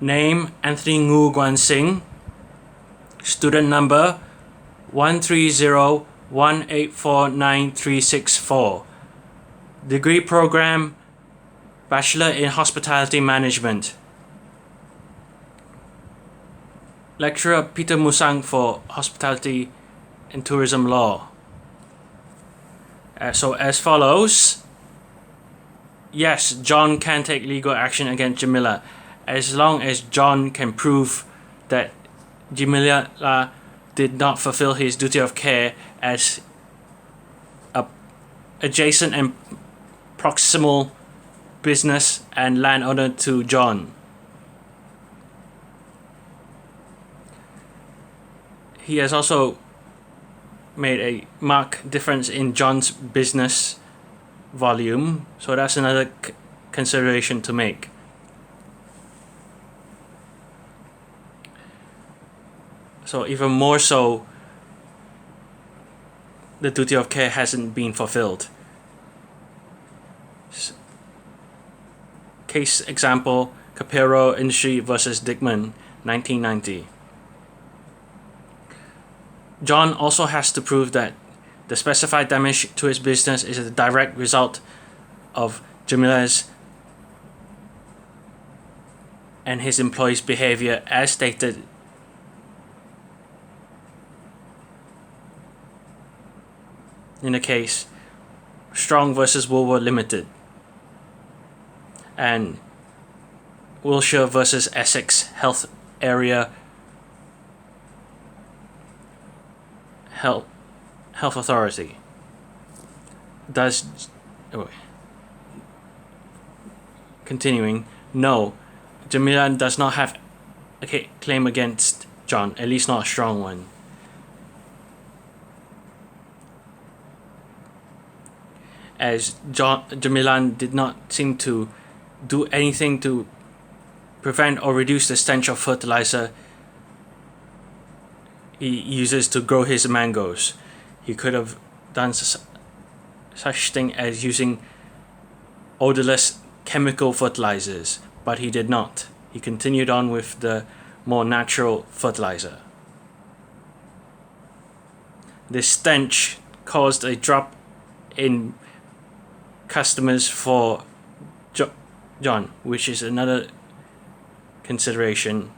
Name Anthony Ngu Guan Singh. Student number 13018493364. Degree program Bachelor in Hospitality Management. Lecturer Peter Musang for Hospitality and Tourism Law. So as follows. Yes, John can take legal action against Jamila as long as John can prove that Jamila did not fulfill his duty of care as a adjacent and proximal business and landowner to John. He has also made a marked difference in John's business volume, so that's another consideration to make. So even more so, the duty of care hasn't been fulfilled. Case example, Capero Industry versus Dickman, 1990. John also has to prove that the specified damage to his business is a direct result of Jamila's and his employees' behavior as stated in the case Strong versus Woolworth Limited and Wilshire versus Essex Health Area Health Authority. Continuing, no, Jamila does not have a claim against John, at least not a strong one. As Jamila did not seem to do anything to prevent or reduce the stench of fertilizer he uses to grow his mangoes. He could have done such thing as using odorless chemical fertilizers, but he did not. He continued on with the more natural fertilizer. This stench caused a drop in customers for John, which is another consideration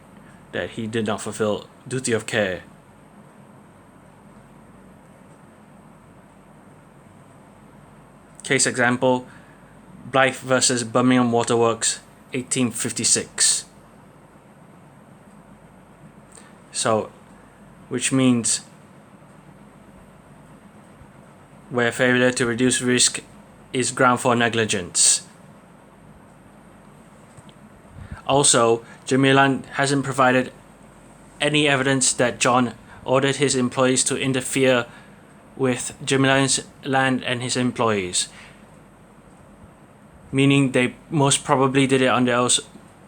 that he did not fulfill duty of care. Case example, Blythe versus Birmingham Waterworks, 1856. So, which means where failure to reduce risk is ground for negligence. Also, Jamila hasn't provided any evidence that John ordered his employees to interfere with Jamila's land and his employees, meaning they most probably did it on their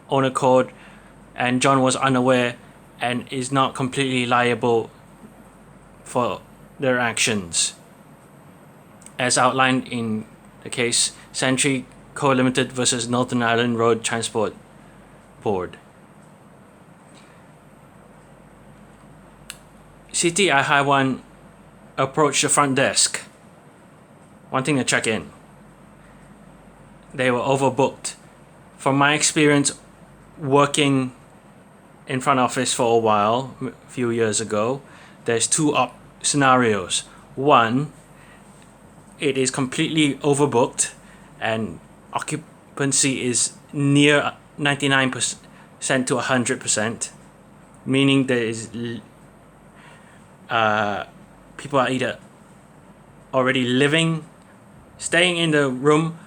own accord, and John was unaware and is not completely liable for their actions, as outlined in the case Santry Co Limited versus Northern Ireland Road Transport Board. CTI Haiwan approached the front desk wanting to check in. They were overbooked. From my experience working in front office for a while, a few years ago, there's two scenarios. One, it is completely overbooked and occupancy is near 99% to 100%, meaning there is people are either already staying in the room,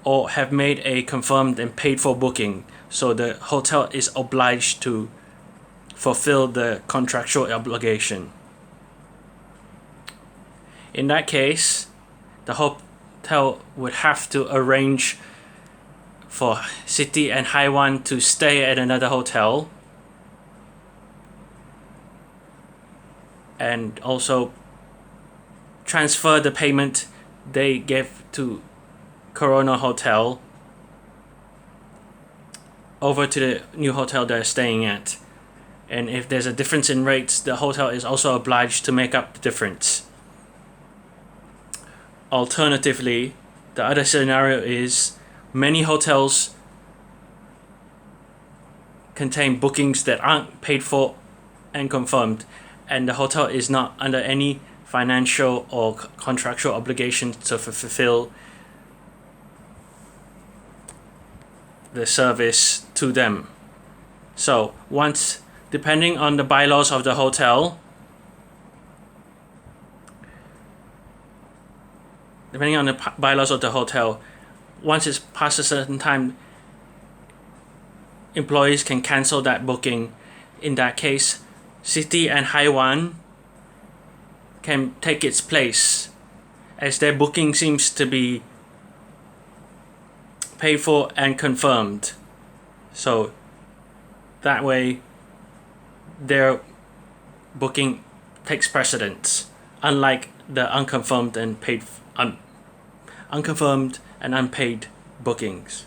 or have made a confirmed and paid for booking, so the hotel is obliged to fulfill the contractual obligation. In that case, the hotel would have to arrange for City and Haiwan to stay at another hotel, and also transfer the payment they gave to Corona Hotel over to the new hotel they're staying at. And if there's a difference in rates, the hotel is also obliged to make up the difference. Alternatively, the other scenario is many hotels contain bookings that aren't paid for and confirmed, and the hotel is not under any financial or contractual obligation to fulfill the service to them. So once, depending on the bylaws of the hotel, once it's past a certain time, employees can cancel that booking. In that case, City and Haiwan can take its place, as their booking seems to be paid for and confirmed. So that way their booking takes precedence, unlike the unconfirmed and unpaid bookings.